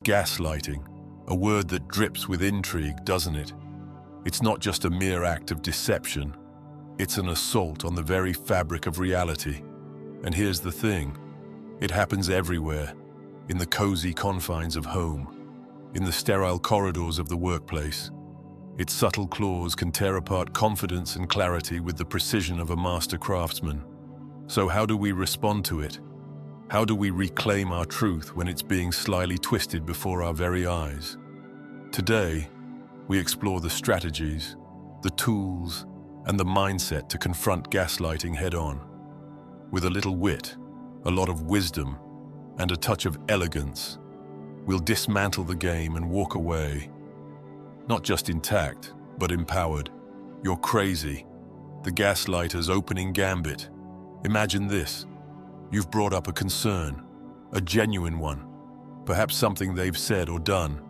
Gaslighting, a word that drips with intrigue, doesn't it? It's not just a mere act of deception. It's an assault on the very fabric of reality. And here's the thing. It happens everywhere, in the cozy confines of home, in the sterile corridors of the workplace. Its subtle claws can tear apart confidence and clarity with the precision of a master craftsman. So how do we respond to it? How do we reclaim our truth when it's being slyly twisted before our very eyes? Today, we explore the strategies, the tools, and the mindset to confront gaslighting head-on. With a little wit, a lot of wisdom, and a touch of elegance, we'll dismantle the game and walk away. Not just intact, but empowered. You're crazy. The gaslighter's opening gambit. Imagine this. You've brought up a concern, a genuine one, perhaps something they've said or done.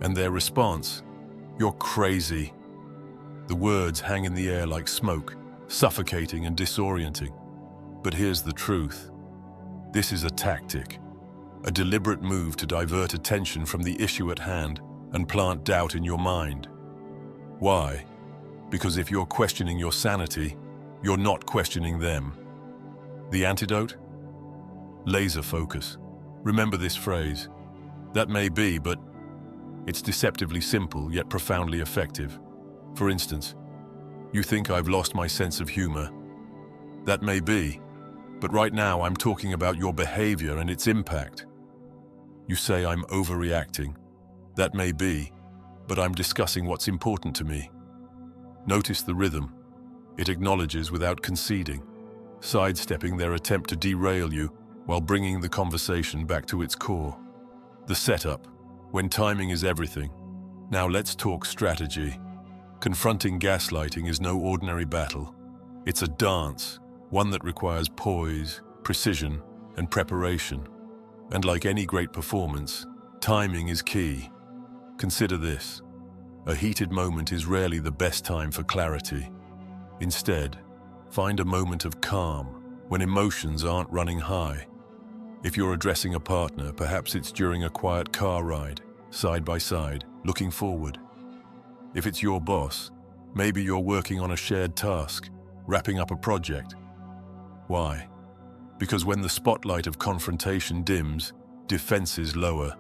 And their response, "You're crazy." The words hang in the air like smoke, suffocating and disorienting. But here's the truth. This is a tactic, a deliberate move to divert attention from the issue at hand and plant doubt in your mind. Why? Because if you're questioning your sanity, you're not questioning them. The antidote? Laser focus. Remember this phrase. That may be, but it's deceptively simple yet profoundly effective. For instance, you think I've lost my sense of humor. That may be, but right now I'm talking about your behavior and its impact. You say I'm overreacting. That may be, but I'm discussing what's important to me. Notice the rhythm. It acknowledges without conceding, sidestepping their attempt to derail you while bringing the conversation back to its core. The setup, when timing is everything. Now let's talk strategy. Confronting gaslighting is no ordinary battle. It's a dance, one that requires poise, precision, and preparation. And like any great performance, timing is key. Consider this. A heated moment is rarely the best time for clarity. Instead, find a moment of calm when emotions aren't running high. If you're addressing a partner, perhaps it's during a quiet car ride, side by side, looking forward. If it's your boss, maybe you're working on a shared task, wrapping up a project. Why? Because when the spotlight of confrontation dims, defenses lower.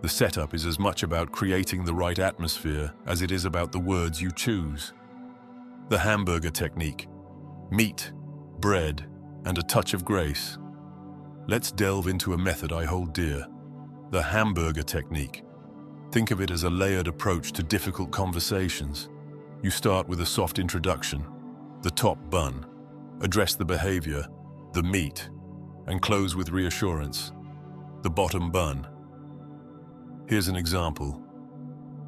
The setup is as much about creating the right atmosphere as it is about the words you choose. The Hamburger Technique. Meat, bread, and a touch of grace. Let's delve into a method I hold dear. The Hamburger Technique. Think of it as a layered approach to difficult conversations. You start with a soft introduction, the top bun. Address the behavior, the meat, and close with reassurance, the bottom bun. Here's an example.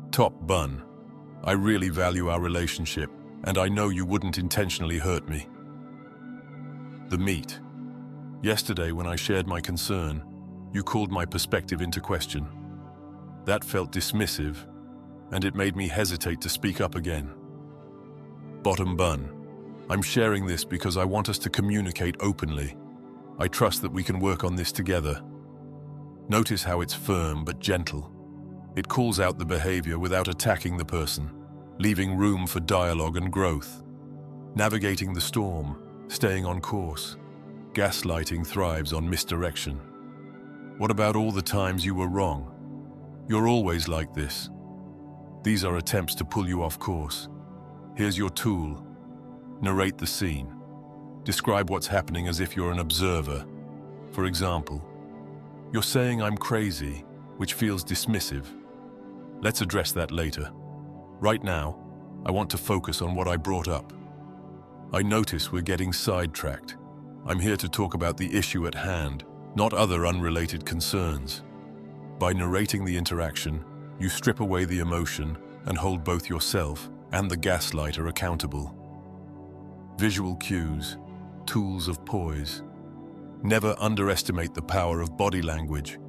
Top bun. I really value our relationship, and I know you wouldn't intentionally hurt me. The meat. Yesterday, when I shared my concern, you called my perspective into question. That felt dismissive, and it made me hesitate to speak up again. Bottom bun. I'm sharing this because I want us to communicate openly. I trust that we can work on this together. Notice how it's firm but gentle. It calls out the behavior without attacking the person, leaving room for dialogue and growth. Navigating the storm, staying on course. Gaslighting thrives on misdirection. What about all the times you were wrong? You're always like this. These are attempts to pull you off course. Here's your tool. Narrate the scene. Describe what's happening as if you're an observer. For example, you're saying I'm crazy, which feels dismissive. Let's address that later. Right now, I want to focus on what I brought up. I notice we're getting sidetracked. I'm here to talk about the issue at hand, not other unrelated concerns. By narrating the interaction, you strip away the emotion and hold both yourself and the gaslighter accountable. Visual cues, tools of poise. Never underestimate the power of body language.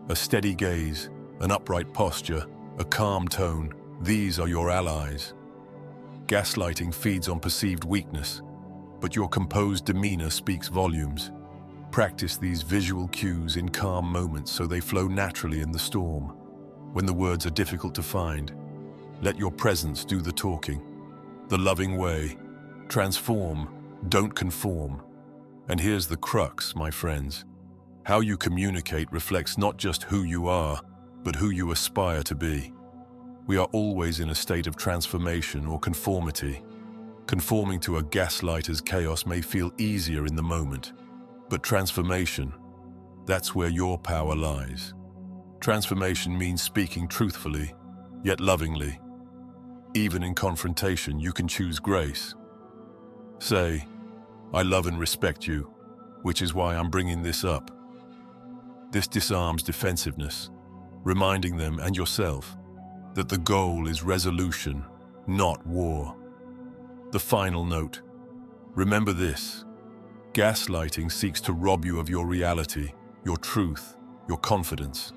A steady gaze, an upright posture, a calm tone, these are your allies. Gaslighting feeds on perceived weakness, but your composed demeanor speaks volumes. Practice these visual cues in calm moments so they flow naturally in the storm. When the words are difficult to find, let your presence do the talking. The loving way. Transform, don't conform. And here's the crux, my friends. How you communicate reflects not just who you are, but who you aspire to be. We are always in a state of transformation or conformity. Conforming to a gaslighter's chaos may feel easier in the moment, but transformation, that's where your power lies. Transformation means speaking truthfully, yet lovingly. Even in confrontation, you can choose grace. Say, I love and respect you, which is why I'm bringing this up. This disarms defensiveness, reminding them and yourself that the goal is resolution, not war. The final note. Remember this. Gaslighting seeks to rob you of your reality, your truth, your confidence.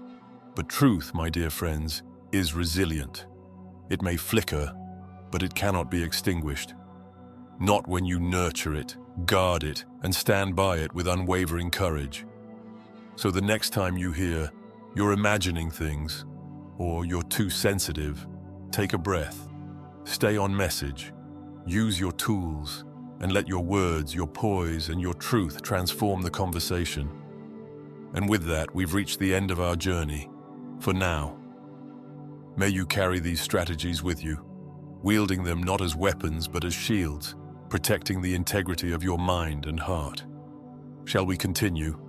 But truth, my dear friends, is resilient. It may flicker, but it cannot be extinguished. Not when you nurture it, guard it, and stand by it with unwavering courage. So the next time you hear, you're imagining things, or you're too sensitive, take a breath. Stay on message. Use your tools, and let your words, your poise, and your truth transform the conversation. And with that, we've reached the end of our journey, for now. May you carry these strategies with you, wielding them not as weapons but as shields, protecting the integrity of your mind and heart. Shall we continue?